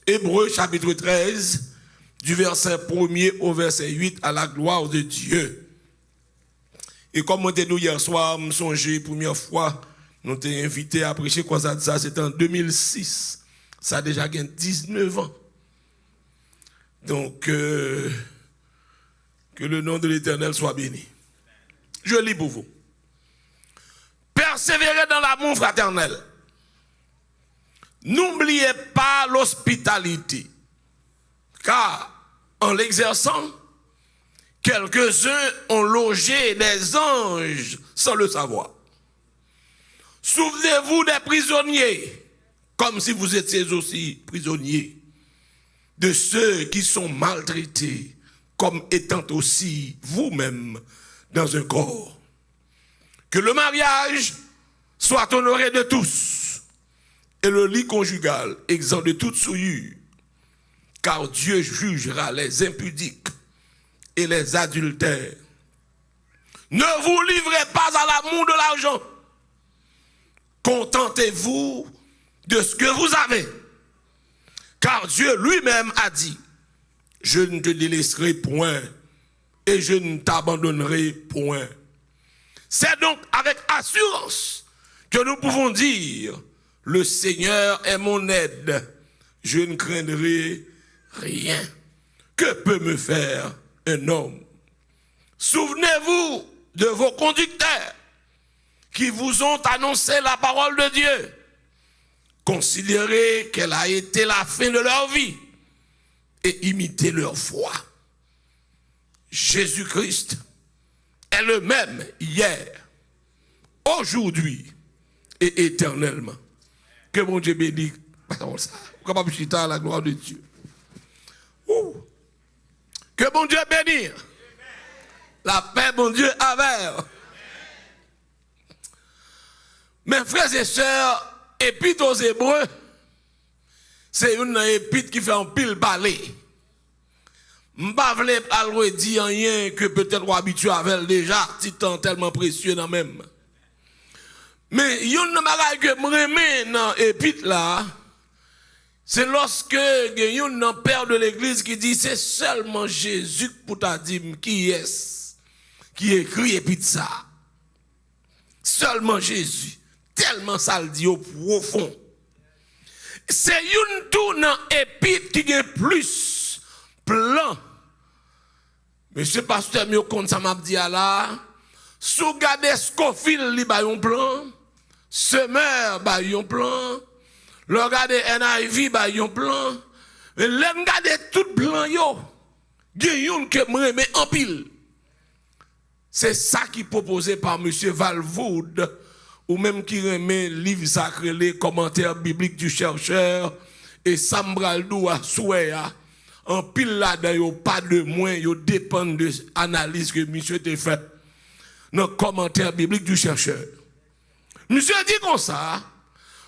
Hébreux chapitre 13, du verset 1er au verset 8, à la gloire de Dieu. Et comme on était nous hier soir, me songer première fois, nous t'avons invité à prêcher quoi ça, c'était en 2006. Ça a déjà gagné 19 ans. Donc, que le nom de l'Éternel soit béni. Je lis pour vous. Persévérez dans l'amour fraternel. N'oubliez pas l'hospitalité, car en l'exerçant, quelques-uns ont logé des anges sans le savoir. Souvenez-vous des prisonniers, comme si vous étiez aussi prisonniers, de ceux qui sont maltraités, comme étant aussi vous-même dans un corps. Que le mariage soit honoré de tous, et le lit conjugal exempt de toute souillure, car Dieu jugera les impudiques et les adultères. Ne vous livrez pas à l'amour de l'argent. Contentez-vous de ce que vous avez. Car Dieu lui-même a dit, je ne te délaisserai point et je ne t'abandonnerai point. C'est donc avec assurance que nous pouvons dire, le Seigneur est mon aide, je ne craindrai rien. Que peut me faire un homme? Souvenez-vous de vos conducteurs qui vous ont annoncé la parole de Dieu. Considérez qu'elle a été la fin de leur vie et imitez leur foi. Jésus-Christ est le même hier, aujourd'hui et éternellement. Que mon Dieu bénisse. Capable de à la gloire de Dieu. Que mon Dieu bénisse. La paix, mon Dieu, avec. Mes frères et sœurs, épître aux Hébreux, c'est une épître qui fait un pile balai. Je ne vais pas dire rien que peut-être habitué avec elle déjà, titan tellement précieux dans même. Mais il y a une chose que je remets dans l'épître là, c'est lorsque il y a un père de l'église qui dit c'est seulement Jésus pour t'a dit qui est qui écrit épître ça. Seulement Jésus. Tellement ça le dit au profond. C'est une tourne épître qui a plus plan. Monsieur pasteur mieux compte ça m'a dit là. Sous garder Scofield li ba yon plan, Semeur ba yon plan, le garder NIV ba yon plan, l'en garder tout plan yo. Gen yon que m'reme en pile. C'est ça qui proposé par monsieur Valvoud ou même qui remet livre sacré les commentaires bibliques du chercheur et Sambraldou à Souéa. En pile là-dedans, yo pas de moins, yo dépend de l'analyse que monsieur te fait dans le commentaire biblique du chercheur. Monsieur dit comme ça,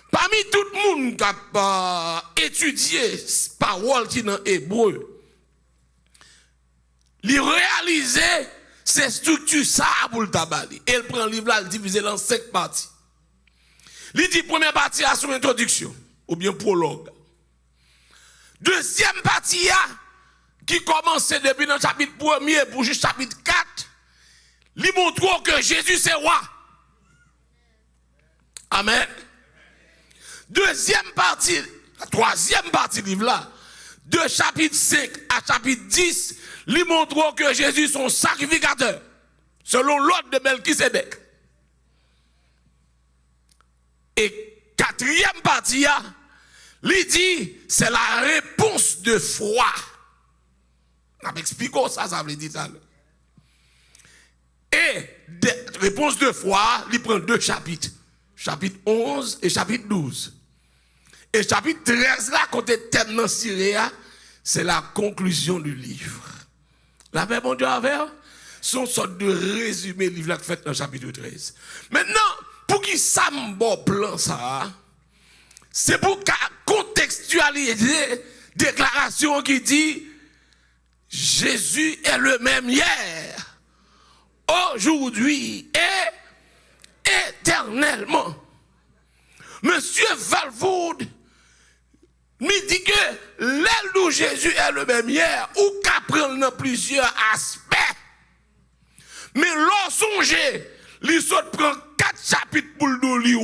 parmi tout le monde qui a étudié parole qui dans hébreu, il réalise ces structures ça pour le tabali. Elle prend le livre là, le divise en 5 parties. Il dit première partie à son introduction, ou bien prologue. Deuxième partie, qui commence depuis le chapitre 1er pour jusqu'au chapitre 4, il montre que Jésus c'est roi. Amen. Deuxième partie, la troisième partie du livre là, de chapitre 5 à chapitre 10, il montre que Jésus est son sacrificateur, selon l'ordre de Melchisédek. Et quatrième partie, il dit, c'est la réponse de foi. On m'explique ça, ça veut dire ça. Et réponse de foi, il prend 2 chapitres. Chapitre 11 et chapitre 12. Et chapitre 13, là, côté thème dans Syria, c'est la conclusion du livre. La paix, bon Dieu, avec, c'est une sorte de résumé du livre là fait dans le chapitre 13. Maintenant, pour qui ça me plan ça, c'est pour contextualiser déclaration qui dit Jésus est le même hier, aujourd'hui et éternellement. Monsieur Valvoud me dit que d'où Jésus est le même hier, ou qu'à prendre dans plusieurs aspects. Mais lorsqu'on il prend 4 chapitres pour le dire.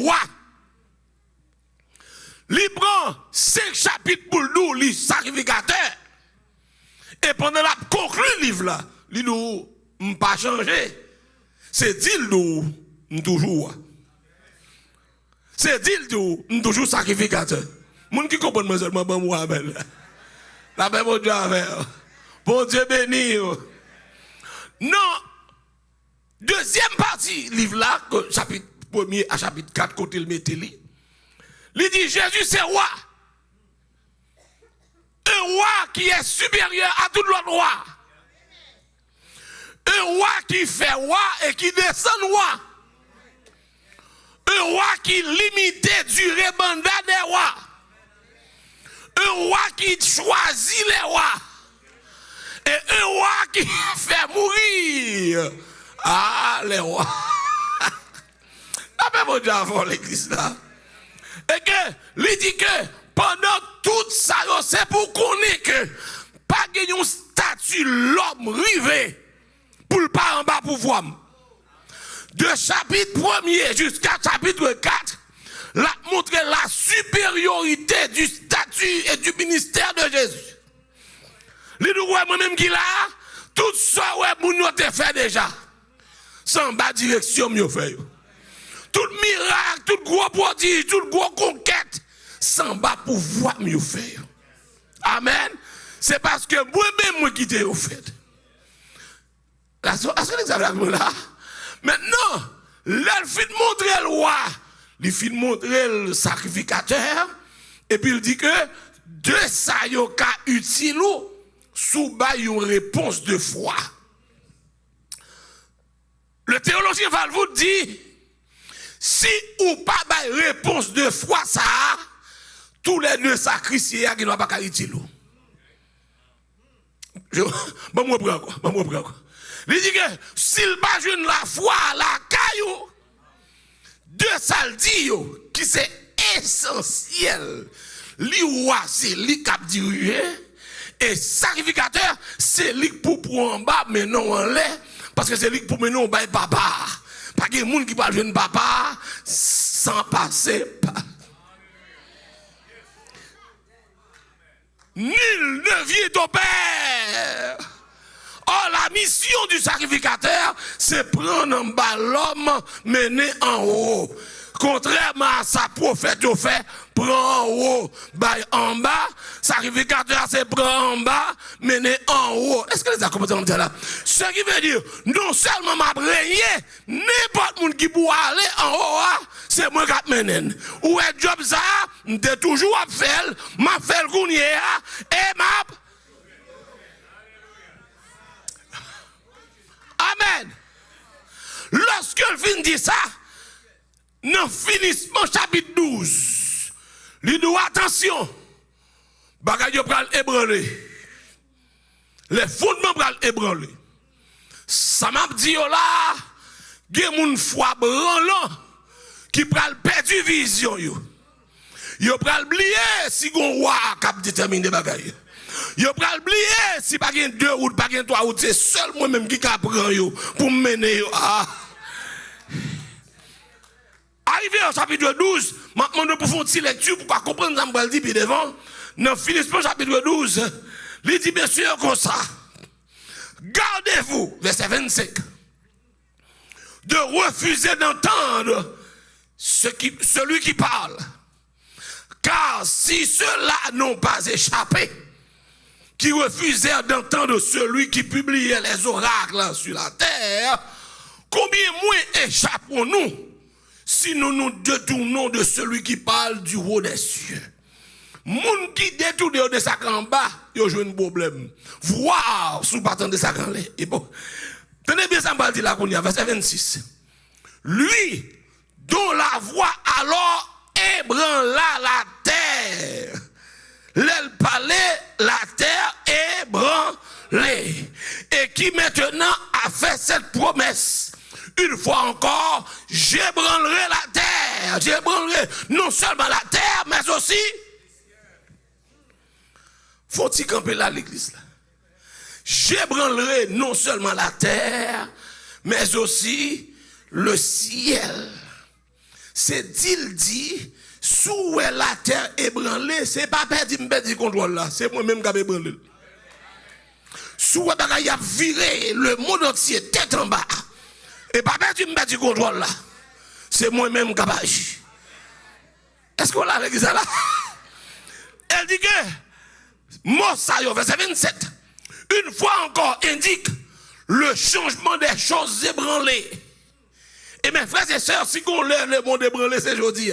Il prend 5 chapitres pour le dire sacrificateur. Et pendant la conclue le livre là, il nous pas changé. C'est dit nous toujours. C'est dit nous toujours sacrificateur. Moun qui comprend seulement bon moi ben. La paix mon Dieu avec. Bon Dieu béni. Non. Deuxième partie livre là, chapitre 1er à chapitre 4 côté le mettez-li. Il dit Jésus c'est roi. Un roi qui est supérieur à tout l'autre roi. Un roi qui fait roi et qui descend roi. Un roi qui limite du mandat des rois. Un roi qui choisit les rois. Et un roi qui fait mourir. Ah, les rois. La même Dieu avant l'église là. Et que, il dit que pendant tout ça, c'est pour qu'on ait que pas gagner un statut l'homme rivé pour le pas en bas pouvoir. De chapitre 1er jusqu'à chapitre 4, la montre la supériorité du statut et du ministère de Jésus. Les deux moi-même qui là, tout ça ouais moun yo te fait déjà. Sans bas direction mieux fait. Tout miracle, tout gros prodige, tout gros conquête, sans bas pouvoir mieux faire. Amen. C'est parce que moi-même moi qui t'ai fait. Là, là. Maintenant, là, il fait montrer le roi, il fait montrer le sacrificateur, et puis il dit que de ça, il y a utile sous bas une réponse de foi. Le théologien Valvout dit, si ou pas une réponse de foi, ça, tous les deux sacrifiés qui n'ont pas utile. Bon, moi, prends. Il dit que s'il pas joue la foi, la caillou, de ça le dit, qui c'est essentiel. Li roi, c'est li cap diriger, et sacrificateur, c'est li pour en bas, mais non en l'air, parce que c'est lui pour mener en bas papa. Pas qu'il y a des gens qui parlent de papa sans passer par. Nul ne vient au Père. Or, la mission du sacrificateur, c'est prendre en bas l'homme, mener en haut. Contrairement à sa prophète, au fait, prend en haut, en bas, sacrificateur, c'est prendre en bas, mener en haut. Est-ce que les accompagnants sont là? Ce qui veut dire, non seulement m'a régné, n'importe qui qui peut aller en haut, c'est moi qui mène. Ou est job ça, m'te toujours à faire, m'a fait le gounier, et m'a. Amen. Lorsque le fin dit ça, dans finissement chapitre 12, il dit attention, bagaille pral ébranler. Les fondements pral ébranler. Ça m'a dit là, gen moun foi branlant qui pral perdu vision yo. Yo pral oublier si gon roi cap déterminer bagaille. Yo pral oublier si pas gen 2 routes, pas gen 3 routes, c'est seul moi même qui ka prend yo pour mener yo. Arrivé au chapitre 12, maintenant pour faire une petite lecture pour comprendre ce que je dis puis devant, dans Philippiens chapitre 12, il dit bien sûr comme ça. Gardez-vous, verset 25, de refuser d'entendre celui qui parle. Car si ceux-là n'ont pas échappé, qui refusèrent d'entendre celui qui publiait les oracles sur la terre, combien moins échappons-nous si nous nous détournons de celui qui parle du haut des cieux? Moun qui détourne de sa en bas, il y a un problème. Voir sous battant de sa en l'air. Et bon, tenez bien ça, me dit là qu'on y a, verset 26. Lui, dont la voix alors ébranla la terre. L'aile parlait, la terre ébranlée. Et qui maintenant a fait cette promesse. Une fois encore, j'ébranlerai la terre. J'ébranlerai non seulement la terre, mais aussi. Faut-il camper là l'église là? J'ébranlerai non seulement la terre, mais aussi le ciel. C'est dit, sous la terre ébranlée, c'est pas perdu contrôle là, c'est moi-même qui ai ébranlé. Sous la a viré le monde entier, tête en bas, et pas perdu contrôle là, c'est moi-même qui ai agi. Est-ce qu'on a l'église là? Elle dit que, Mosaïo, verset 27, une fois encore indique le changement des choses ébranlées. Et mes frères et sœurs, si on lève le monde ébranlé, c'est aujourd'hui.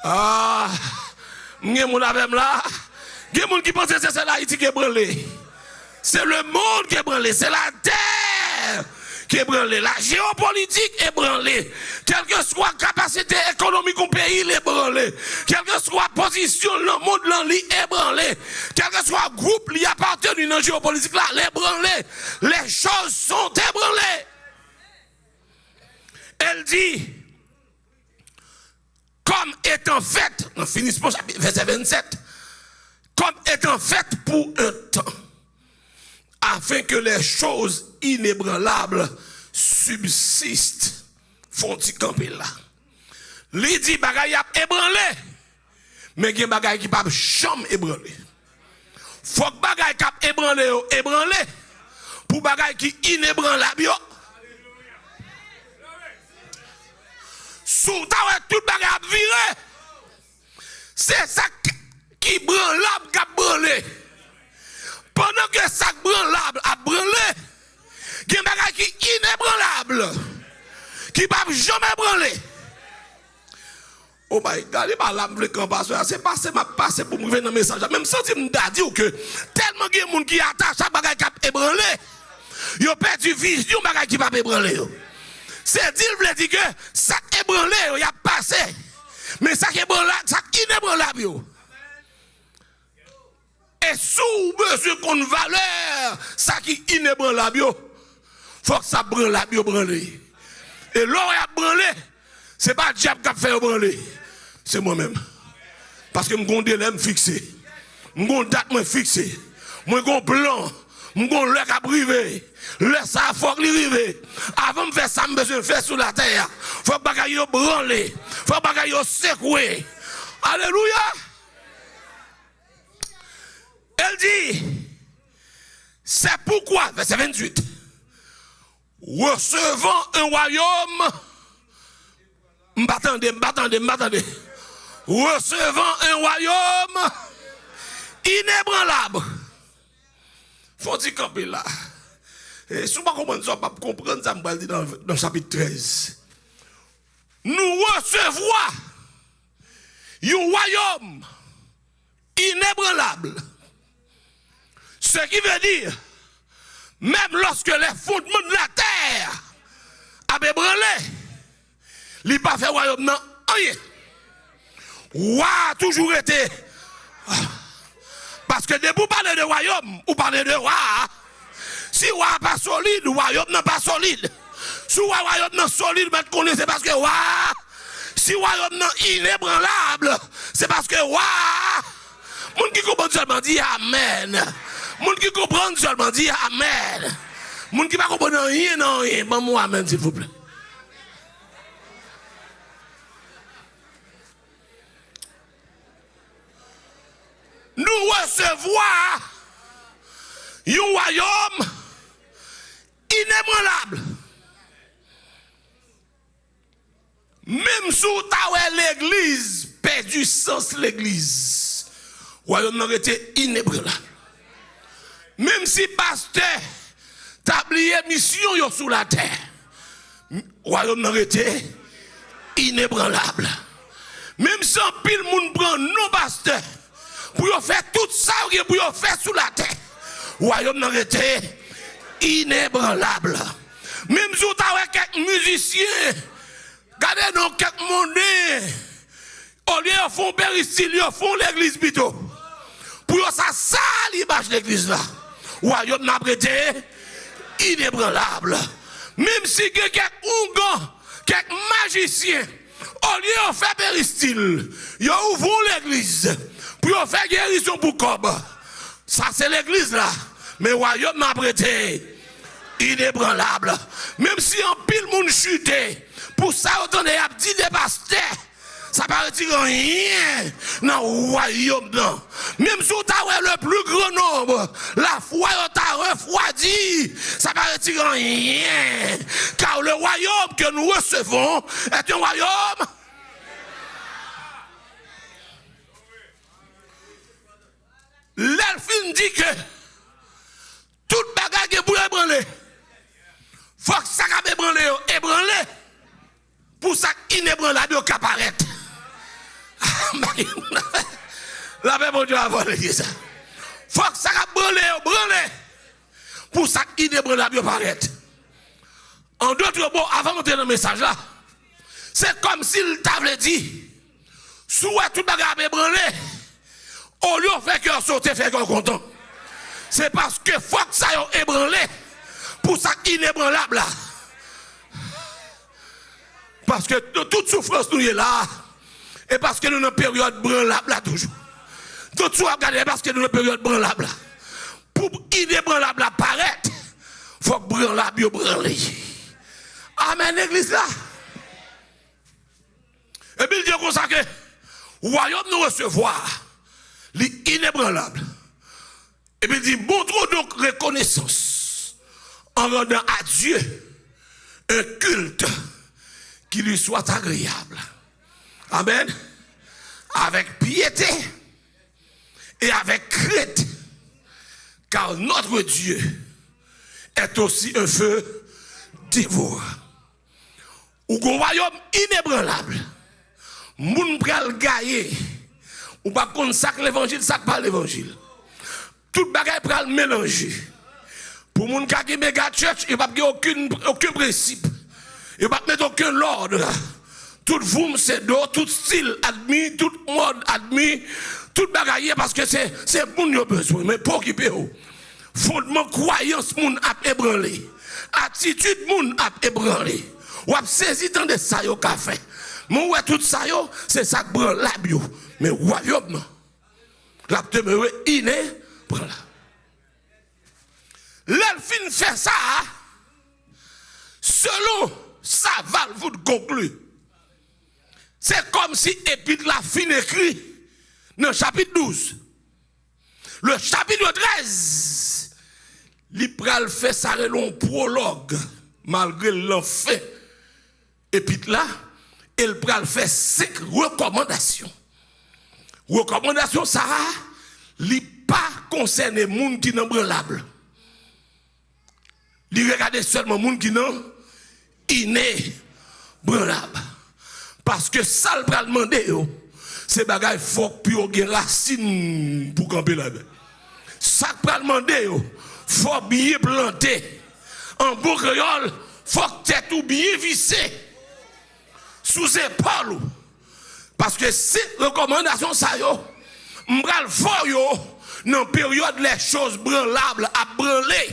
Ah, il y a mon avec là. Il y a mon qui pense que c'est l'Haïti qui est ébranlé. C'est le monde qui est ébranlé, c'est la terre qui est ébranlée, la géopolitique est ébranlée. Quelle que soit la capacité économique du pays, il est ébranlé. Quelle que soit la position dans le monde, il est ébranlé. Quel que soit le groupe qui appartient dans la géopolitique, là, il est ébranlé. Les choses sont ébranlées. Elle dit, comme étant faite, on finit pour verset 27, comme étant faite pour un temps, afin que les choses inébranlables subsistent, font-ils camper là. Li dit bagay a ébranlé, mais il y a bagay qui pas jamais ébranlé. Faut que bagay qui ébranlé, pour bagay qui inébranlable. Sous ta tout bagay a viré. C'est ça qui branlable qui a branlé. Pendant que ça branlable a branlé, il y a un bagay qui inébranlable, qui ne peut jamais branler. Oh my God, il m'a dit que c'est passé, m'a passé pour me venir dans le message. Même si je me dis que tellement de gens qui attachent à bagay qui a ébranlé, ils ont perdu vision bagay qui va ébranler. C'est dire dit que ça ébranlé, il a passé. Mais ça qui ébranlé, ça qui inébranlable. Et sous mesure qu'on valeur, ça qui inébranlable, faut que ça branlable branlé. Et l'or a branlé, c'est pas le diable qui a fait branler, c'est moi-même. Parce que je suis un délai fixé, je suis une date fixée, je suis un plan, je suis un lèvre à briver. Laisse ça, il faut que arrive. Avant de faire ça, je besoin de faire sur la terre. Il faut que bagaille branler. Il faut que bagaille secouer. Alléluia. Elle dit, c'est pourquoi, verset 28, recevant un royaume, m'attendez, recevant un royaume inébranlable. Faut-il camper là? Et si vous ne comprenez pas, comprendre ça, je vais dans le chapitre 13. Nous recevons un royaume inébranlable. Ce qui veut dire, même lorsque les fondements de la terre avaient ébranlé, il n'a pas fait royaume, non, rien. Roi a toujours été. Parce que dès que vous parlez de royaume, vous parlez de roi. Si roi n'est pas solide, le royaume n'est pas solide. Si le royaume n'est solide, vous connaissez parce que roi. Si le royaume n'est inébranlable, c'est parce que roi. Moun qui comprend seulement dit Amen. Moun qui comprend seulement dit Amen. Moun qui ne comprend rien, non, rien. Bon, moi, Amen, s'il vous plaît. Nous recevons un royaume inébranlable. Même si l'église perd du sens, l'église, le royaume n'a été inébranlable. Même si pasteur t'a oublié mission sur la terre, le royaume n'a été inébranlable. Même si un pile moun prend nos pasteurs pour faire tout ça pour faire sur la terre, le royaume n'a été inébranlable. Même si vous avez quelques musiciens, regardez dans quelques monnaies, au lieu de faire péristyle, ils font l'église plutôt. Pour ça, ça l'image de l'église là. Le royaume n'a été inébranlable. Même si quelques oungans, quelques magiciens, au lieu de faire péristyle, ils ouvrent l'église. Pour faire guérison pour Cob. Ça, c'est l'église là. Mais le royaume m'a prêté. Inébranlable. Même si un pile monde chuté. Pour ça, autant de dit des pasteurs. Ça paraît rien dans le royaume. Même si tu as le plus grand nombre, la foi t'a refroidi. Ça paraît rien. Car le royaume que nous recevons est un royaume. L'elfine dit que toute bagarre qui est pour ébranler, faut que ça va ébranler, pour ça inébranlable doit apparaître. La paix, bon Dieu, avant de dire ça. Faut que ça va branler, pour ça inébranlable doit apparaître. En d'autres mots, avant de monter dans le message là, c'est comme s'il t'avait dit, soit toute bagarre ébranler, au lieu de faire cœur sauter, faire cœur content. C'est parce que faut que ça ait ébranlé pour ça inébranlable là. Parce que de toute souffrance nous est là. Et parce que nous sommes en période branlable là toujours. Tout ça regardez parce que nous sommes en période branlable là. Pour inébranlable apparaître, il faut que branlable branle. Amen l'église là. Et puis il dit comme ça que le royaume nous recevoir. L'inébranlable. Et puis il dit, montrons donc reconnaissance en rendant à Dieu un culte qui lui soit agréable. Amen. Avec piété et avec crainte. Car notre Dieu est aussi un feu dévorant. Ou un royaume inébranlable. Moun pral gaye. Ou pas qu'on sac l'évangile, sac pas l'évangile. Tout bagaille pral mélanger. Pour moun ka ki méga church, il va pas aucun principe. Il va pas mettre aucun ordre. Tout voum c'est d'eau, tout style admis, tout mode admis, tout bagaille parce que c'est moun yo besoin, mais pour qui peut. Fondement croyance moun a ébranlé. Attitude moun a ébranlé. Ou a saisi tant de ça yo ka fait. Mon ouais tout ça yo, c'est ça que prend la bio. Mais royaume non. La demeure inébranlable. L'elfine fait ça selon sa valve de conclure. C'est comme si épître la fin écrit dans le chapitre 12. Le chapitre 13, l'Ipral fait ça long prologue malgré l'enfer épître là. Il pral fait 5 recommandations. Recommandation ça, li pas concerné moun qui nan branlable. Li regarde seulement moun qui nan inébranlable. Parce que ça le pral demander c'est bagay faut pour gen racine pour camper là-dedans. Ça pral demander faut bien planter. En bon créole, faut tête ou bien visser. Sous épaule. Parce que ces recommandations, ça yo, m'bral fort yo, dans période les choses branlables à branler.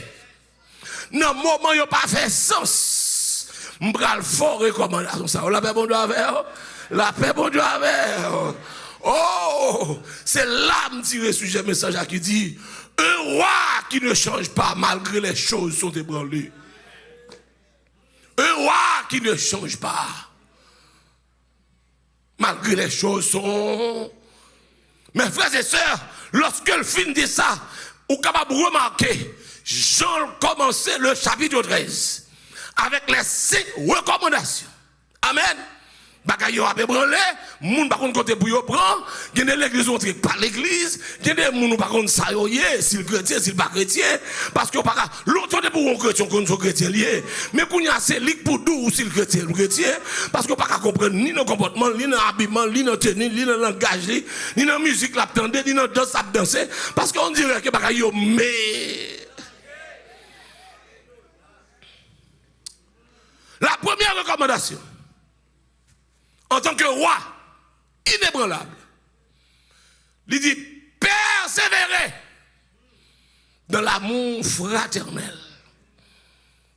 Dans moment yo pas fait sens. M'bral fort recommandation ça. La paix bon Dieu avec. La paix bon Dieu avec. Oh, c'est là me tirer sujet message qui dit un roi qui ne change pas malgré les choses sont ébranlées. Un roi qui ne change pas. Malgré les choses sont. Mes frères et sœurs, lorsque le film dit ça, vous êtes capable de remarquer, Jean commençait le chapitre 13 avec les 5 recommandations. Amen. Bagay yo a ébranlé, moun pa konn côté pour yo prend, gen l'église on trick par l'église, gen des moun pa konn ça yo yé, s'il chrétien, s'il pas chrétien, parce que pas l'autre pour un chrétien konn son chrétien lié, mais kounya c'est lik pour dou s'il chrétien ou chrétien, parce que pas comprendre ni dans comportement, ni dans habillement, ni dans tenue, ni dans langage, ni dans musique la tendre, ni dans danse la danser, parce qu'on dirait que bagay yo mais la première recommandation en tant que roi inébranlable, il dit persévérer dans l'amour fraternel.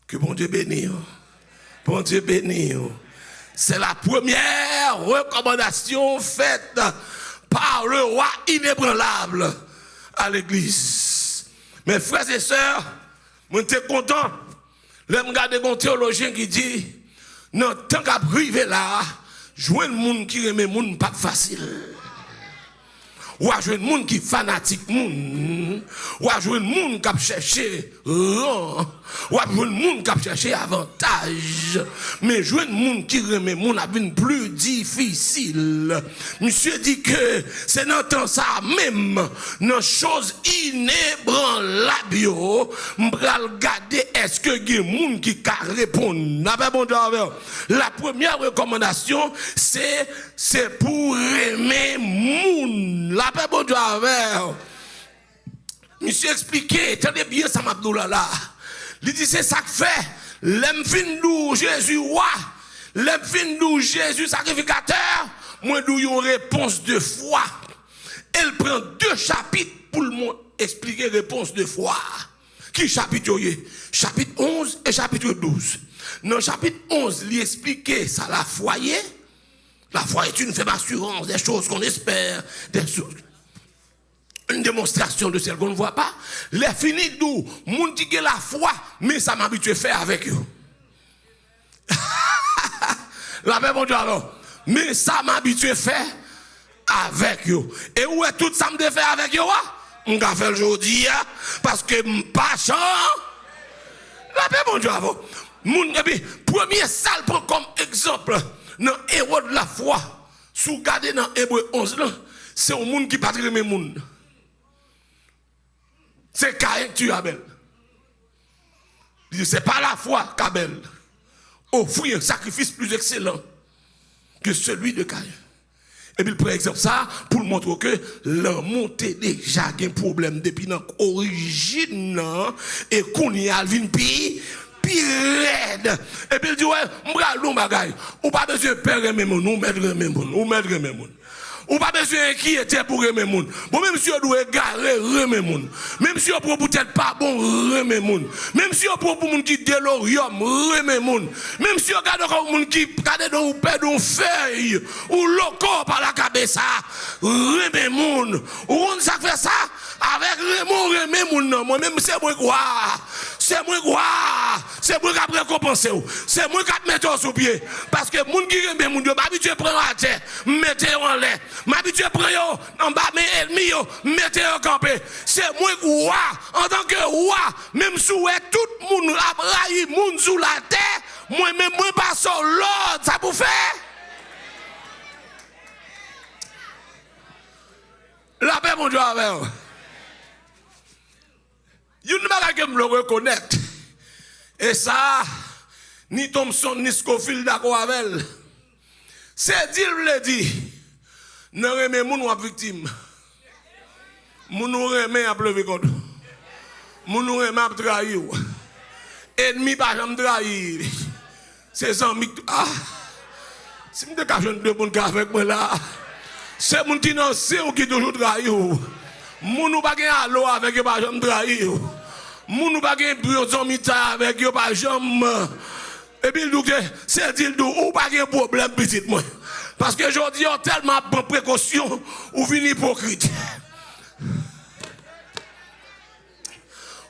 Que bon Dieu bénisse. Bon Dieu bénisse. C'est la première recommandation faite par par le roi inébranlable à l'église. Mes frères et sœurs, je suis content. Je regarde un théologien qui dit, non, tant qu'à priver là, jouer le monde qui remet le monde pas facile. Ou à jouer le monde qui fanatique monde, ou à jouer le monde qui a cherché rang, ou à jouer le monde qui a cherché avantage, mais jouer le monde qui remet le monde a bien plus difficile. Monsieur dit que c'est dans temps ça même, dans chose inébranlable, m'bral regarder est-ce que il y a monde qui a répondu. La première recommandation c'est pour aimer monde. La paix bon Dieu avec. Monsieur expliqué, tenez bien ça m'abdoula là. Il dit c'est ça que fait. L'aime fin d'où Jésus roi, l'aime fin d'où Jésus sacrificateur, moi d'où une réponse de foi. Elle prend 2 chapitres pour le monde expliquer réponse de foi. Qui chapitre y est? Chapitre 11 et chapitre 12. Dans chapitre 11, il explique ça la foi y est. La foi est une faible assurance des choses qu'on espère, une démonstration de celles qu'on ne voit pas. Les finis d'où, moun dit que la foi, mais ça m'habitue à faire avec eux. La paix, bon Dieu, alors. Mais ça m'habitue à faire avec eux. Et où est tout ça me fait avec eux? On va faire aujourd'hui, parce que pas chant. La paix, bon Dieu, alors. Premier salle prend comme exemple. Dans héros de la foi, sous garder dans Hébreu 11, c'est un monde qui patrie mes monde. C'est Caïn qui tue Abel. C'est pas la foi qu'Abel offrit un sacrifice plus excellent que celui de Caïn. Et puis il prend exemple ça pour montrer que l'homme était déjà un problème depuis l'origine et qu'on y a vu pire. Raide. Et puis il dit ouais, m'bral bagay. Ou pas besoin de père aimer mon, ou mettre aimer mon, ou mettre aimer mon. Ou pas besoin d'inquiéter pour aimer mon. Bon même si on doit égarer aimer mon. Même si on pour peut-être pas bon aimer mon. Même si on pour moun qui délorium aimer mon. Même si on garde encore moun qui garde dans ou perdre une feuille ou loco par la cabeza aimer mon. Ou on ça fait ça avec aimer mon non. Moi même c'est moi quoi. C'est moi quoi. C'est moi qui a récompensé. C'est moi qui a mettre sur pied. Parce que moun qui aime moun, m'habitue à prendre à terre, mettez en l'air. M'habitue à prendre en bas mes ennemis, mettez en campé. C'est moi qui roi. En tant que roi, même si tout le monde a raillé moun sous la terre, moi-même, moi pas sur l'ordre, ça vous fait? La paix, mon Dieu, avec vous. Il y a une chose que je le reconnaître. Et ça, ni Thompson, ni Scofield d'accord avec elle. C'est dire le dit. Ne remet moun ou victime. Moun ou remet à pleurer contre. Moun ou remet à trahir. Ennemi pas jamais trahir. C'est amis. Ah. Si je ne cache deux bonnes avec moi là. C'est moun qui n'en sait ou qui toujours trahir. Moun ou pas gen allo avec eux pas jamais trahir. Moun ou pas gen bureau mita avec eux pas jamais. Et puis c'est dire ou pas gen problème petit moi. Parce que aujourd'hui on tellement de précautions ou vini hypocrite.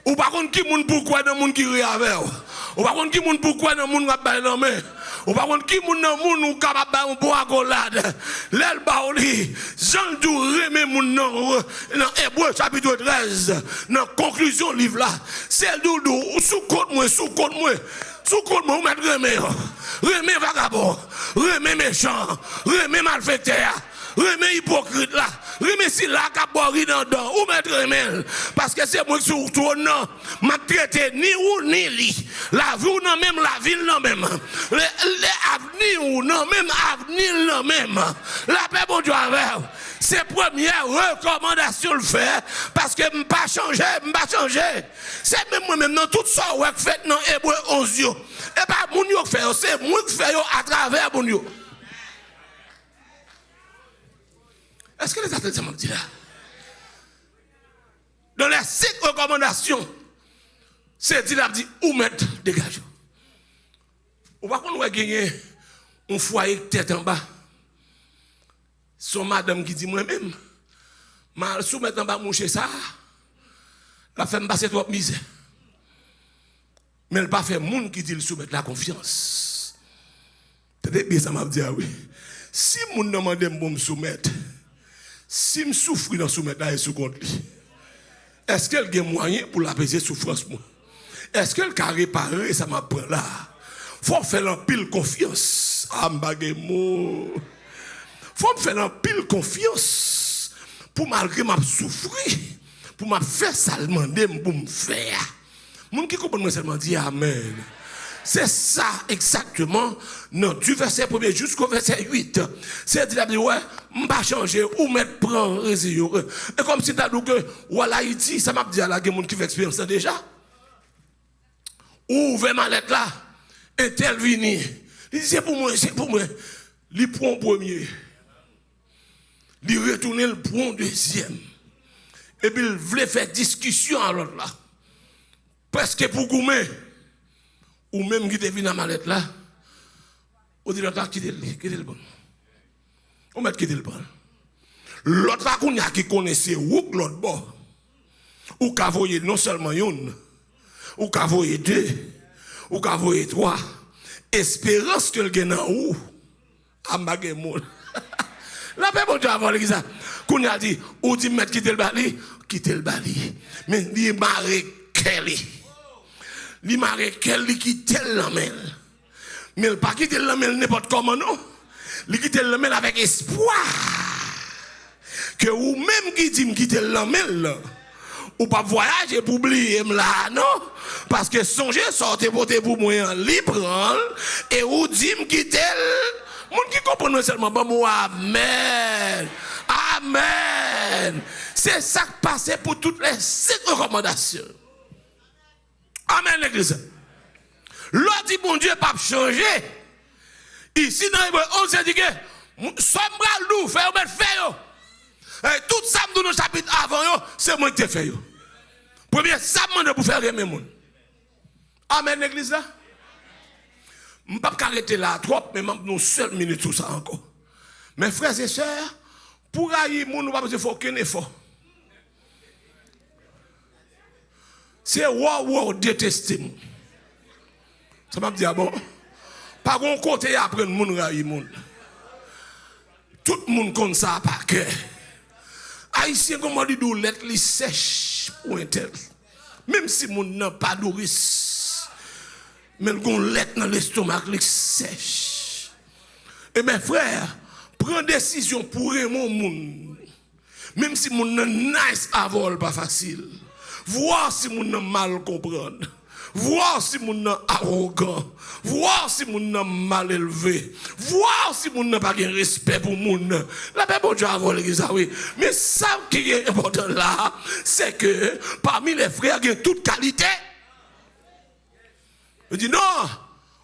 Ou par contre qui moun pourquoi dans moun qui ri avec ou par contre qui moun pourquoi dans moun va bailler dans main. Ou par contre qui moun dans moun ou capable ba un bon accolade. L'el baoli Jean dou remet moun dans Hébreu chapitre 13 dans conclusion livre là. C'est dou sous compte moi sous compte moi. Sous compte moi mettre remet vagabond, remet méchant, remet malfaiteur. Remet hypocrite là, remet si là qui a boiri dans dedans, ou mettre remel. Parce que c'est moi qui suis autour, non, m'a traité ni ou ni li. La vie ou non même, la ville non même. Les avenirs ou non même, avenir non même. La paix, bon Dieu, avec. C'est première recommandation le faire, parce que m'pas changer. C'est même moi-même dans tout ça, ouais, fait dans Hébreu 11. Et pas moun yo fait, c'est moi qui fais à travers moun yo. Est-ce que les athlètes m'ont dit là? Dans les 5 recommandations, c'est dit là, dit, ou mettre dégage. Ou pas qu'on va gagner un foyer tête en bas. Son madame qui dit moi-même, mal soumettre en bas moucher ça, la fait me passer trop misère. Mais elle pas fait monde qui dit le soumettre la confiance. Peut-être bien ça m'a dit oui. Si moun demande pour me soumettre, si me souffre dans soumettre là et sous compte lui. Est-ce qu'elle a moyen pour l'apaiser souffrance moi? Est-ce qu'elle a réparé ça m'apprend là? Faut faire un pile confiance. Ah m'bagemo. Faut me faire un pile confiance pour malgré m'a souffrir, pour m'a faire ça demander pour me faire. Moun qui comprend seulement dit amen. C'est ça exactement non, du verset 1er jusqu'au verset 8. C'est dire ouais, m'pas changer ou mettre prend résilience. Et comme si t'as dit que voilà Haïti, ça m'a dit à la monde qui fait expérience déjà. Ouvre ma lettre là, intervenir. Il dit c'est pour moi, il prend premier. Il retourne le prend deuxième. Et puis il voulait faire discussion à l'autre là. Presque pour goumer. Ou même qui te vient à ma lettre là. On dit l'autre quitter le bon. On met quitter le bon. L'autre là qu'on a qui connaissait ou l'autre bord. Ou qu'a voyé non seulement une, ou qu'a voyé deux, ou qu'a voyé trois. Espérance que le gagne en haut. À Magemol. La paix bon Dieu avant l'église. Qu'on a dit, ou dit mettre quitter le bali, quitter le bali. Mais il marre Kelly. Il marre Kelly quitte la main. Mais il pas quitter la main n'importe comment non. Il quitte la main avec espoir. Que ou même qui dit quitter la main ou pas voyager pour oublier là non parce que songez sortez pour moi libre et ou dit quitter moun qui comprend seulement bon moi amen. Amen. C'est ça qui passe pour toutes les 5 recommandations. Amen l'église. L'autre dit bon Dieu pas changer. Ici dans l'Hébreu 11 c'est dit que sombra nous faire mettre faire. Et tout ça dans le chapitre avant c'est moi qui t'ai fait. Premier ça demande pour faire aimer monde. Amen l'église là. Je ne peux pas arrêter là trop mais même nous seule minute sur ça encore. Mes frères et sœurs pour haïr monde nous pas besoin faire aucun effort. C'est wow détester. Ça m'a dit ah bon. Pas bon côté après le monde haïr monde. Tout le monde comme ça par cœur. Haïtien comment dit d'où lettre li sèche pour un tel. Même si mon n'a pas d'oris. Mais gon lettre dans l'estomac li sèche. Et mes frères, prends décision pour mon monde. Même si mon n'a nice à vol pas facile. Voir si mon n'a mal comprendre. Voir si mon n'a arrogant. Voir si mon n'a mal élevé. Voir si mon n'a pas de respect pour mon. La paix bon Dieu avant l'église, oui. Mais ça qui est important là, c'est que parmi les frères, il y a toute qualité. Je dis non,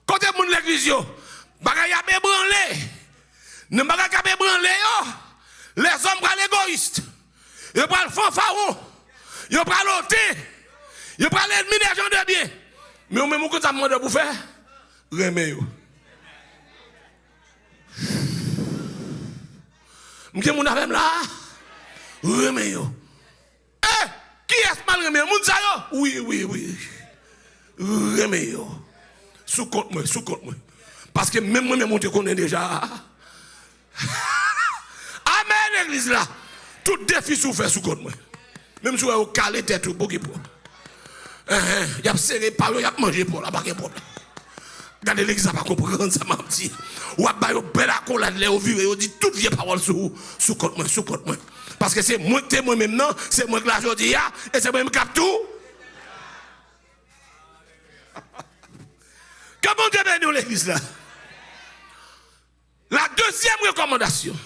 quand mon l'église, bagay a ébranlé. Ne bagay a ébranlé, les hommes prennent l'égoïste. Ils prennent le fanfaron. Ils prennent l'autre. Ils prennent l'ennemi des gens de bien. Mais au même moment que ça me demande pour faire, remets. Je mon avec là, remets. Eh, qui est mal remets? Moun sa yo? Oui. Remets. Sous compte moi. Parce que même moi, je connais déjà. Amen, l'église là. Tout défi souffert sous compte moi. Même si vous avez calé tête ou beaucoup pour. Il a serré par il a mangé pour là, pas de problème. Regardez l'église pas comprendre ça m'a dit. Ou a ba yo belle accolade les au vivre, on dit toute vieille parole sous compte moi. Parce que c'est moi témoin maintenant, c'est moi que la jodi a et c'est moi qui cap tout. Comment Dieu bénit l'église là? La deuxième recommandation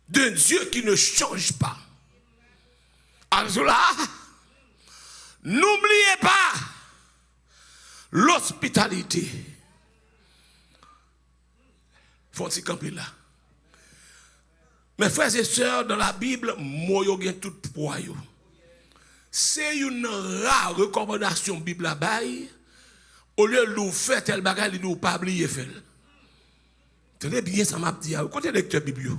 d'un Dieu qui ne change pas. Alors là, n'oubliez pas l'hospitalité. Faut-il camper là? Mes frères et sœurs, dans la Bible, moi, yo gen tout poids. C'est une rare recommandation Bible à bail. Au lieu de nous faire tel bagage, nous pas oublier faire. Tenez bien, ça m'a dit. Côté lecteur Bible.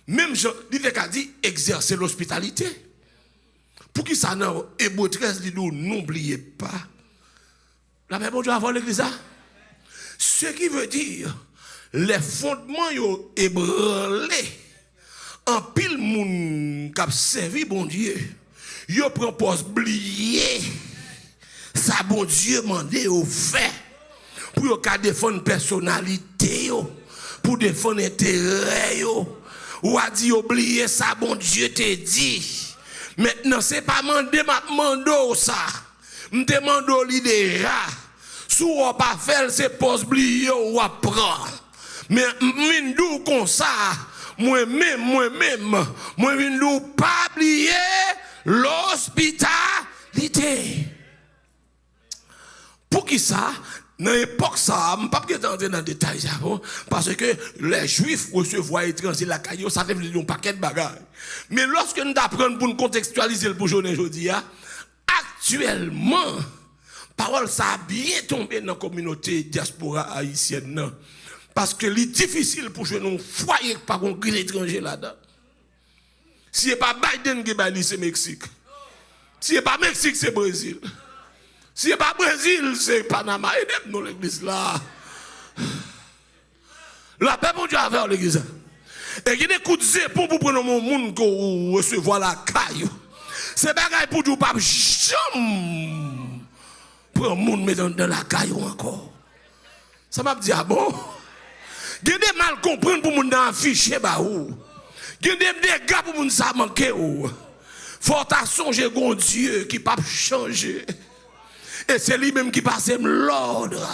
Même Jean, il a dit exercer l'hospitalité. Pour qui ça non, Hébreux 13 dit n'oubliez pas. La même bon Dieu avant l'église. Ce qui veut dire, les fondements sont ébranlés. En pile moun qui a servi bon Dieu, yo propose oublier ça bon Dieu mandé au fait pour yo ka défendre personnalité yo, pour défendre intérêt yo. Ou a dit oublier ça bon Dieu te dit. Maintenant c'est pas mandé m'a mando ça. M'te mando li déjà. Sou ou pas faire c'est pose oublier ou apprend. Mais m'indou comme ça. Moi-même, nous pas oublier l'hospitalité. Pour qui ça? Dans l'époque ça, je ne vais pas entrer dans le détail parce que les Juifs recevaient étrangers la caillou, ça fait un paquet de bagages. Mais lorsque nous apprenons pour nous contextualiser le journée aujourd'hui, actuellement, parole ça a bien tombé dans la communauté diaspora haïtienne. Parce que c'est difficile pour jouer un foyer par un grand étranger là-dedans. Si ce n'est pas Biden qui est c'est Mexique. Si ce n'est pas Mexique, c'est Brésil. Si ce n'est pas Brésil, c'est Panama. Aidez-nous l'église là. La paix pour Dieu avec l'église. Et il y a des coups de zépon pour prendre mon monde pour recevoir la caille. C'est bagaille pour Dieu, pas jamais. Pour un monde mettre dans la caille encore. Ça m'a dit, ah bon? Il y a des mal comprendre pour moun dans afficher ba ou. Il y a des dégâts pour moun ça manquer ou. Faut ta songer gon Dieu qui pas changer. Et c'est lui même qui passe l'ordre.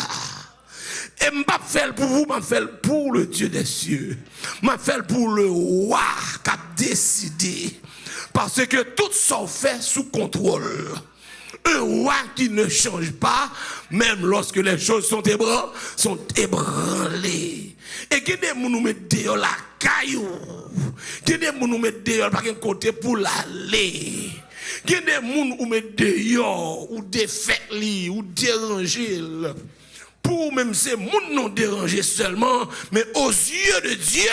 Et m'a fait pour vous, m'a fait pour le Dieu des cieux. M'a fait pour le roi qui a décidé. Parce que tout ça fait sous contrôle. Un roi qui ne change pas, même lorsque les choses sont ébranlées. Et que des gens nous mettent dehors la caillou. Que des gens nous mettent dehors par un côté pour l'aller. Que des gens nous mettent dehors ou défaire ou déranger. Pour même ces gens non déranger seulement, mais aux yeux de Dieu.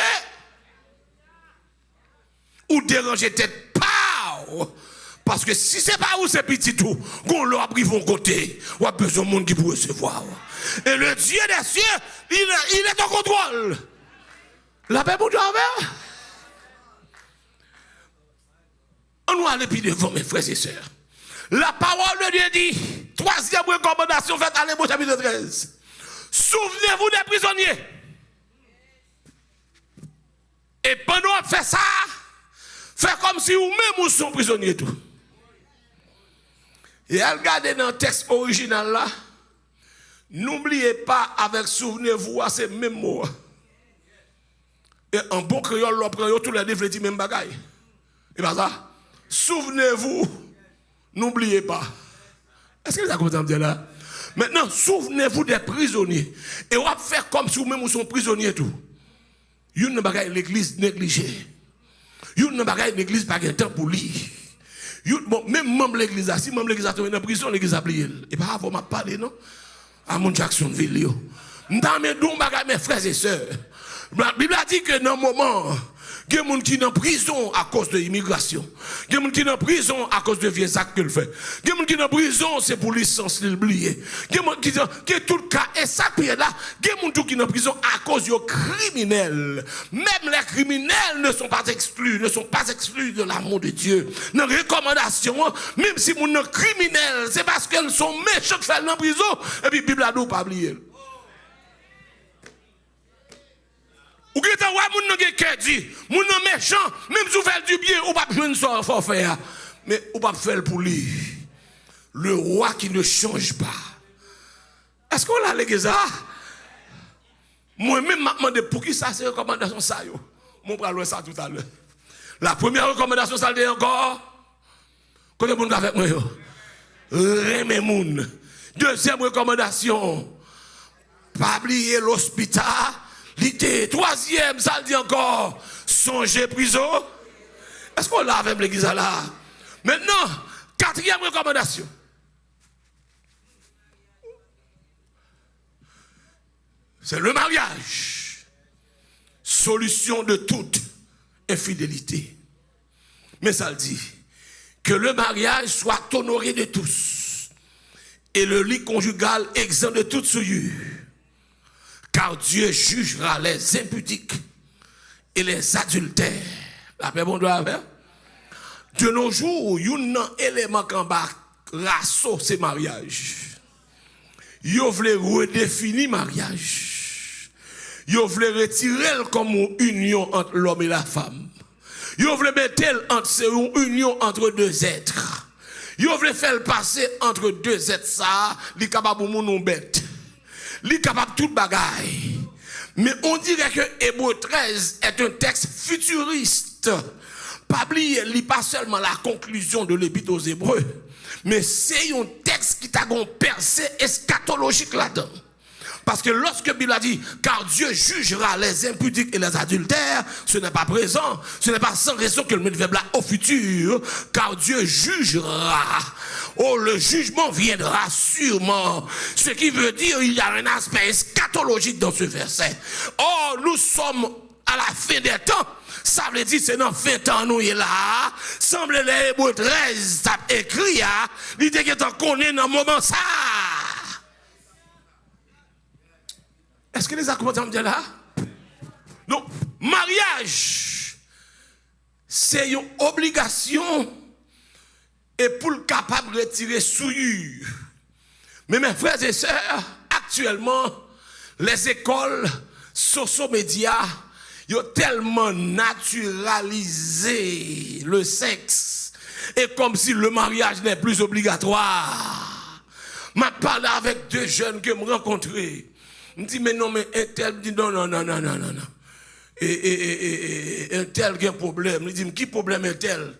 Ou déranger tête pas. Parce que si c'est pas où c'est petit tout, qu'on leur pris vos côté, ou a besoin de monde qui peut recevoir. Et le Dieu des cieux, il est en contrôle. La paix pour Dieu avec. On va aller plus devant mes frères et sœurs. La parole de Dieu dit, troisième recommandation faite à l'Hébreux chapitre 13. Souvenez-vous des prisonniers. Et pendant qu'on fait ça, faites comme si vous-même vous sont prisonniers tout. Et regardez dans le texte original là, n'oubliez pas avec souvenez-vous à ces mêmes mots. Et en bon créole, l'on prend tous les déflétis même bagaille. Et pas ça. Souvenez-vous, n'oubliez pas. Est-ce que vous avez compris là? Maintenant, souvenez-vous des prisonniers. Et on va faire comme si vous-même vous sont prisonniers tout. Vous ne bagaille l'église négligée. Vous ne bagaille l'église pas de temps pour lire. Bon, même membre l'église, si membre l'église est en prison, l'église a plié. Et pas avant m'a parlé, non? À mon Jacksonville. Dans mes dons, mes frères et sœurs. La Bible a dit que dans un moment, il y a des gens qui sont en prison à cause de l'immigration. Il y a des gens qui sont en prison à cause de vieux actes qu'il fait. Il y a des gens qui sont en prison, c'est pour licence l'oublier. Il y a des gens qui sont tout le cas. Et ça, là, il y a des gens qui sont en prison à cause de criminels. Même les criminels ne sont pas exclus de l'amour de Dieu. Dans les recommandations, même si ils sont criminels, c'est parce qu'ils sont méchants de faire en prison. Et puis, la Bible a dit pas oublier. Ou qui est ouais, moun nan gen dit, moun nan méchant, même si vous faites du bien, ou pas besoin de ça forfait. Mais ou pas faire pour lui. Le roi qui ne change pas. Est-ce qu'on a l'église? Moi-même, je me demande pour qui ça, c'est recommandation ça. Je vais parler ça tout à l'heure. La première recommandation, ça le encore. Quand vous avez avec moi, Rémé moun. Deuxième recommandation, pas oublier l'hospital. Troisième, ça le dit encore, songez prison. Est-ce qu'on l'a avec l'église là? Maintenant, quatrième recommandation. C'est le mariage. Solution de toute infidélité. Mais ça le dit que le mariage soit honoré de tous et le lit conjugal exempt de toute souillure. Car Dieu jugera les impudiques et les adultères. La paix, bon doit faire. De nos jours, il y a un élément qui va rasser ces mariages. Ils veulent redéfinir le mariage. Ils veulent retirer comme une union entre l'homme et la femme. Ils veulent mettre une union entre deux êtres. Ils veulent faire passer entre deux êtres ça, ils sont capables de nous bête. Ils sont capables de tout bagaille. Mais on dirait que Hébreux 13 est un texte futuriste. Pas oublier, il n'est pas seulement la conclusion de l'épître aux Hébreux, mais c'est un texte qui t'a une percée eschatologique là-dedans. Parce que lorsque Bible a dit, car Dieu jugera les impudiques et les adultères, ce n'est pas présent, ce n'est pas sans raison que le met verbe là au futur, car Dieu jugera. Oh, le jugement viendra sûrement. Ce qui veut dire, il y a un aspect eschatologique dans ce verset. Oh, nous sommes à la fin des temps. Ça veut dire, c'est dans 20 ans, nous, il là. Semble les Hébreux 13, ça écrit, l'idée qu'on est dans le moment, ça. Est-ce que les accompagnants me disent là? Donc, mariage, c'est une obligation et pour le capable de retirer souillure. Mais mes frères et sœurs, actuellement, les écoles socio-médias, ils ont tellement naturalisé le sexe et comme si le mariage n'est plus obligatoire. Je parle avec deux jeunes que je me rencontrés. Je me dis, mais non, mais un tel dit non. Et un tel qui a un problème. Je dis, qui problème est tel?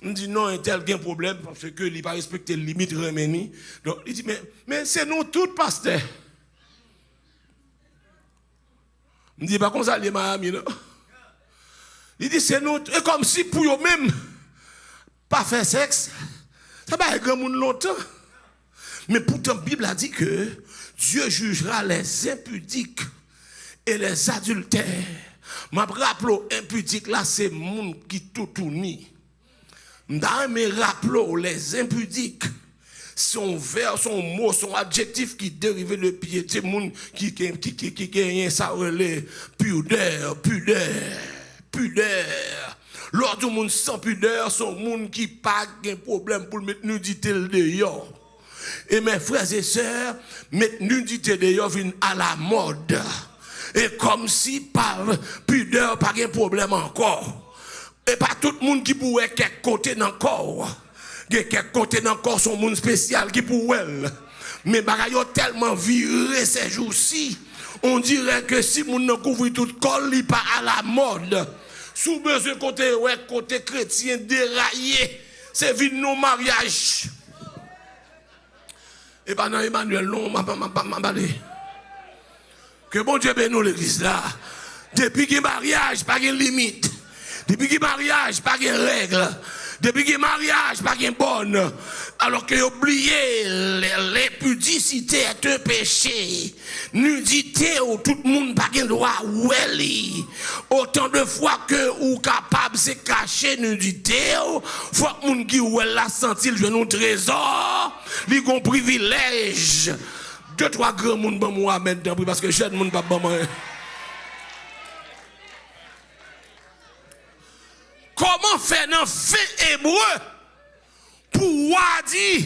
Je me dis, non, un tel qui a un problème parce qu'il n'a pas respecté les limites remenies. Donc, il dit, mais c'est nous tous, pasteur. Je me dis, pas comme ça, les Miami, non? Il dit, c'est nous, et comme si pour eux-mêmes, pas faire sexe, ça va être grand monde longtemps. Mais pourtant, la Bible a dit que Dieu jugera les impudiques et les adultères. Je rappelle, impudique là, c'est le monde qui tout ni. Mais rappelle, les impudiques, son verbe, son mot, son adjectif qui dérive de piété, monde qui gagne ça relève pudeur. Lors du monde sans pudeur, son monde qui pas de problème pour mettre nudité dehors. Et mes frères et sœurs, mettre nudité dehors vient à la mode. Et comme si par pudeur, pas de problème encore. Et pas tout le monde qui pourrait quelque côté dans le corps. Quelques côtés dans le corps sont monde spécial qui pourrait. Mais bagaille tellement viré ces jours-ci, on dirait que si moun ne couvre tout le corps, il pas à la mode. Sous besoin côté chrétien déraillé, c'est vite nos mariages. Et pas dans Emmanuel, non, que bon Dieu bénisse l'église là. Depuis qu'il y a mariage, pas de limite. Depuis qu'il y a mariage, pas de règles. Depuis qu'il y a mariage, pas de bonne. Alors que oubliez, l'impudicité est un péché. Nudité, où tout le monde n'a pas de droit. Autant de fois que ou capable de se cacher nudité, faut que les gens qui ou la senti le nous trésor, ils ont un privilège. 2-3 grands monde bon moi maintenant parce que jeune monde pas bon moi. Comment faire dans fait hébreu pour dire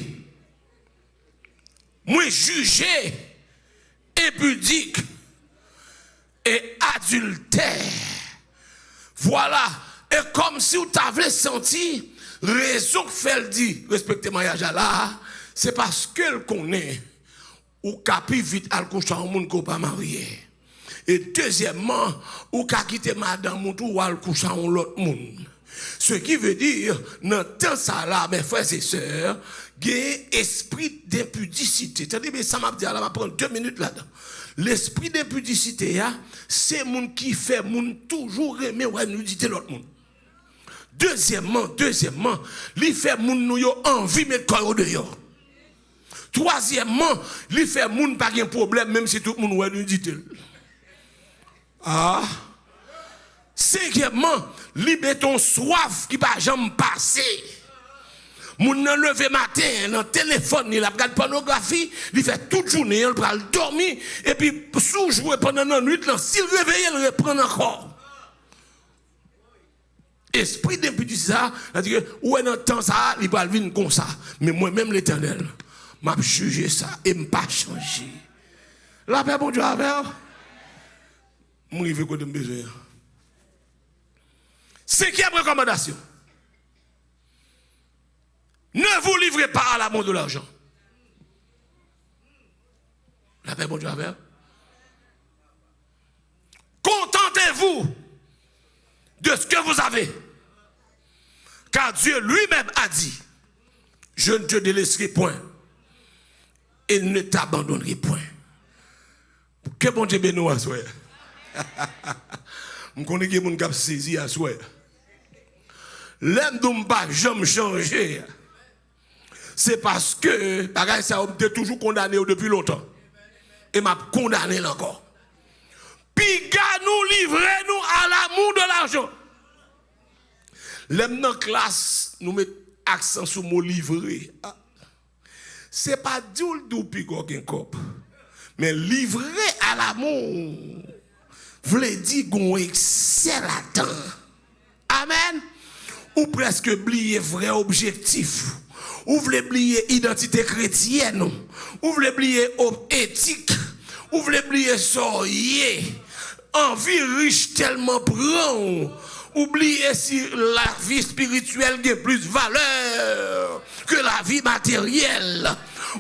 moi juger impudique et adultère. Voilà, et comme si vous t'avez senti raison que fait dit respecter mariage là, c'est parce qu'elle connaît ou capi vite à coucher en monde qu'on pas marié. Et deuxièmement, ou ka quitter madame ou al coucher en l'autre monde. Ce qui veut dire, dans temps ça là, mes frères et sœurs, il y a un esprit d'impudicité. C'est-à-dire, mais ça m'a dit, là, m'a prendre 2 minutes là-dedans. L'esprit d'impudicité, c'est moun qui fait moun toujours aimer ou nudité l'autre monde. Deuxièmement, il fait moun nou yo envie mettre corps dehors. Troisièmement, il fait moun pas de problème même si tout le monde ou nudité. Ah. Cinquièmement, libère ton soif qui va jamais passer. Moun nan levé matin, dans téléphone, il a regardé pornographie, il fait toute journée, il va dormir, et puis sous-jouer pendant la nuit, s'il réveille, il reprend encore. Esprit depuis ça, il dit que, où est notre temps ça, il va venir comme ça. Mais moi-même, l'Éternel, m'a jugé ça, et m'a pas changé. La paix, bon Dieu, avec moi, il veut que je me besoin. Cinquième recommandation. Ne vous livrez pas à l'amour de l'argent. La paix, bon Dieu, avec. Contentez-vous de ce que vous avez. Car Dieu lui-même a dit, je ne te délaisserai point et ne t'abandonnerai point. Que bon Dieu bénisse à soi. Je connais que mon cap saisi à soi. L'aime de pas jamais changer. C'est parce que ça a été toujours condamné depuis longtemps. Et m'a condamné encore. Puis nous livrez-nous à l'amour de l'argent. L'aime dans classe, nous mettons accent sur le mot livrer. C'est pas du pico qu'un cop. Mais livrer à l'amour, voulait dire qu'on excelle là-dedans. Amen. Ou presque oublier vrai objectif. Ou voulez oublier identité chrétienne. Ou voulez oublier éthique. Ou voulez oublier soyez. Envie riche tellement prend. Oubliez si la vie spirituelle a plus valeur que la vie matérielle.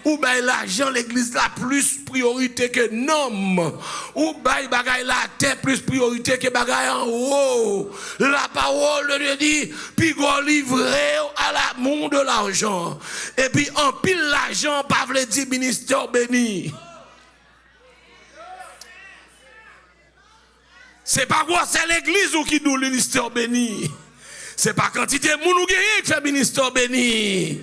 Ou bien l'argent, l'église la plus priorité que l'homme. Ou bien bagay la terre plus priorité que bagay en haut. La parole de Dieu dit, puis qu'on livre à l'amour de l'argent. Et puis en pile l'argent, pas veut dire ministère béni. C'est pas quoi, c'est l'église ou qui nous le ministère béni. C'est pas quantité de moun ou qui fait ministère béni.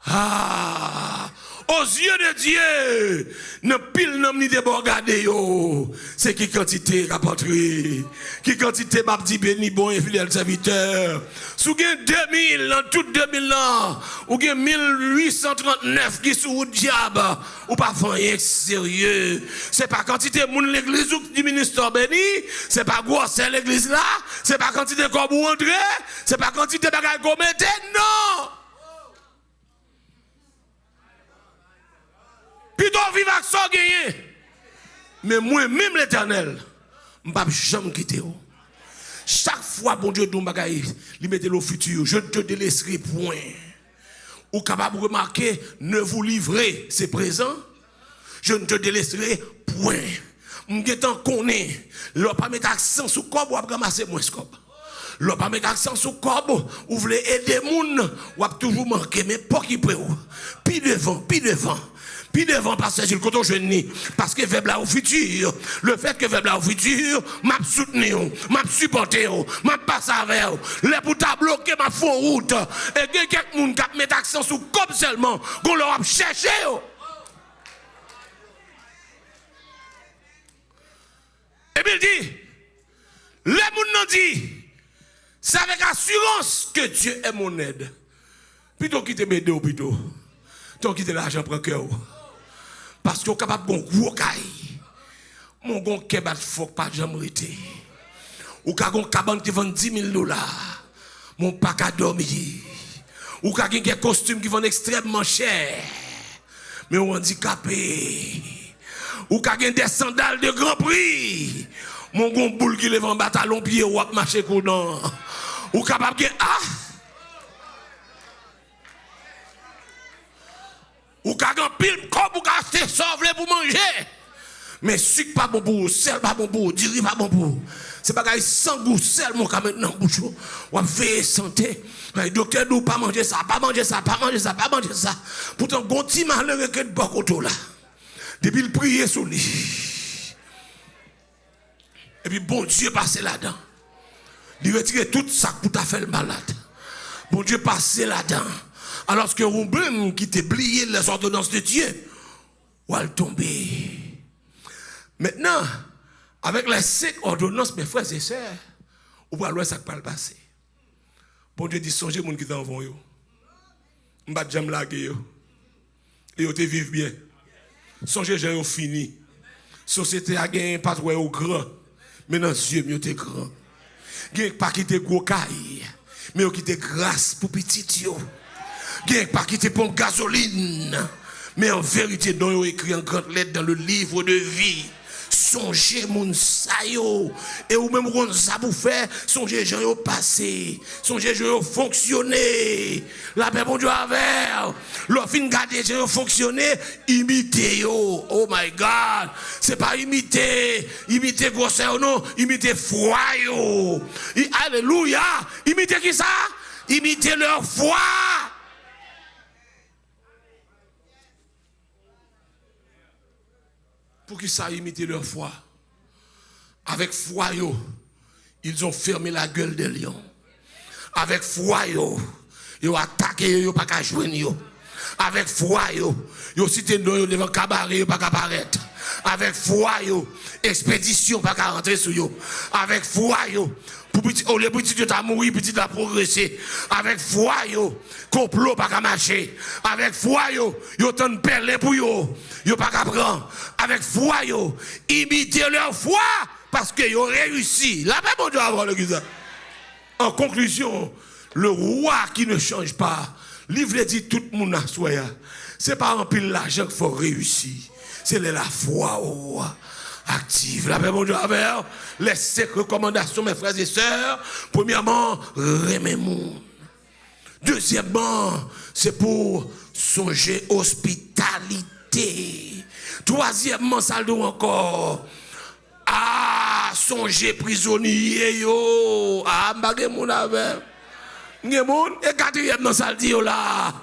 Ah, aux yeux de Dieu, ne pile n'am ni débordé yo. C'est qui quantité rapporterie, qui quantité m'a dit béni bon et fidèle serviteur. Sous gen 2000 dans tout 2000 ans, ou gen 1839 qui sous diable, ou pas rien sérieux. C'est pas quantité moun l'église ou du ministère béni, c'est pas gros c'est l'église là, c'est pas quantité comme ou entrer, c'est pas quantité bagay commettre, non. Plutôt vivre avec ça gagner. Mais moi-même l'Éternel, je ne vais jamais quitter. Chaque fois, bon Dieu, nous il mette le futur. Je ne te délaisserai point. Ou capable de remarquer, ne vous livrez, c'est présent. Je ne te délaisserai point. Je ne connais. L'on pas mettre accent sur le corps ou ramasser moins ce corps. L'on pas mettre accent sur le corps ou voulez aider les gens ou toujours manquer. Mais pas qui peut. Puis devant, puis devant. Puis devant, parce que j'ai le coton jeune, parce que Vebla au futur, le fait que Vebla au futur, m'a soutenu, m'a supporté, m'a passé avec, les pour t'a bloqué ma fond route, et il y a quelqu'un qui met accent sur comme seulement, qu'on leur a cherché. Et puis il dit, les gens dit, c'est avec assurance que Dieu est mon aide. Plutôt quitter mes deux plutôt, plutôt quitter l'argent pour cœur. Parce qu'on est capable de gros caille. Mon gon kebat faut pas jamais rester. Ou ka gon cabane qui vend $10,000. Mon pas qu'à dormir. Ou ka gen costume qui vend extrêmement cher. Mais on handicapé. Ou ka gen des sandales de grand prix. Mon gon boule qui lève en bataillon pied ou ap marcher coudant. Ou capable gen ou ka gan pile comme ou ka acheter sauve pour manger. Mais sucre pas bon pour, sel pas bon pour, diri pas bon pour. C'est pas gars sans goût, sel mon ka maintenant bouche. Ou veiller santé. Le docteur nous pas manger ça, pas manger ça, pas manger ça, pas manger ça. Pourtant gon ti malheureux que de bokoto là. Depuis le prier sur lui. Et puis bon Dieu passe là-dedans. Il retire tout ça pour t'a fait le malade. Bon Dieu passe là-dedans. Alors que vous-même qui t'oubliez les ordonnances de Dieu, ou elle tomber. Maintenant, avec les 5 ordonnances, mes frères et sœurs, Ou pas loin ça va le passer. Bon Dieu dit songez moun qui t'en vont yo. M'pa jam laguer yo. Et yo te vivent bien. Songez gens yo fini. Société a gagné pas ouais au grand. Mais dans Dieu mieux te grand. Gen pas qui te gros caille. Mais yo qui te grâce pour petit yo. Gen pas qui te pompe gasoline. Mais en vérité non yo écrit en grande lettre dans le livre de vie. Songez moun sa yo et ou même on ça pour faire songez gens yo passé songez gens yo fonctionner la paix bon Dieu avec le fin garder gens yo fonctionner imiter yo oh my God c'est pas imiter grosseur non imiter foi yo alléluia imiter qui ça imiter leur foi. Pour qu'ils ça imiter leur foi. Avec foi, ils ont fermé la gueule des lions. Avec foi, ils ont attaqué, ils n'ont pas qu'à joindre. Avec foi, ils ont cité devant le cabaret, ils n'ont pas qu'à apparaître. Avec foi, expédition, pas qu'à rentrer sur eux. Avec foi, pour les petits qui ont mouru, petit à progresser. Avec foi, complot pas qu'à marcher. Avec foi, yo t'en perlé pour yo pas qu'à prendre. Avec foi, imiter leur foi parce que yo réussi. La paix, mon Dieu, avoir le guisa. En conclusion, le roi qui ne change pas, livre dit tout le monde à soi. C'est pas en pile l'argent qu'il faut réussir. C'est la foi au roi. Active. La paix, mon Dieu, avec les 5 recommandations, mes frères et sœurs. Premièrement, remet monde. Deuxièmement, c'est pour songer hospitalité. Troisièmement, ça le encore. Songer prisonnier yo. Mbagé moun avec. Ngemoun, et quatrièmement, ça le dit là.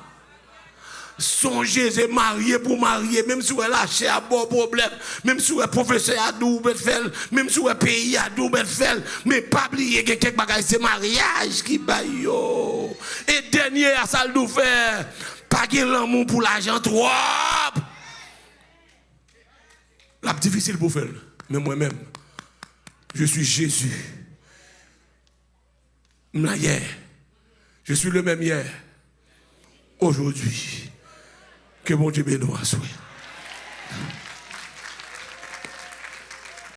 Songez, c'est marié pour marier, même si vous lâchez à bon problème, même si vous êtes professeur à double fait, même si vous êtes pays à double fait, mais pas oublier que quelque bagage c'est mariage qui baille yo. Et dernier à ça le faire, pas que l'amour pour l'argent trop. La difficile pour faire, mais moi-même, je suis Jésus. Hier, je suis le même hier, aujourd'hui. Que mon Dieu bénisse.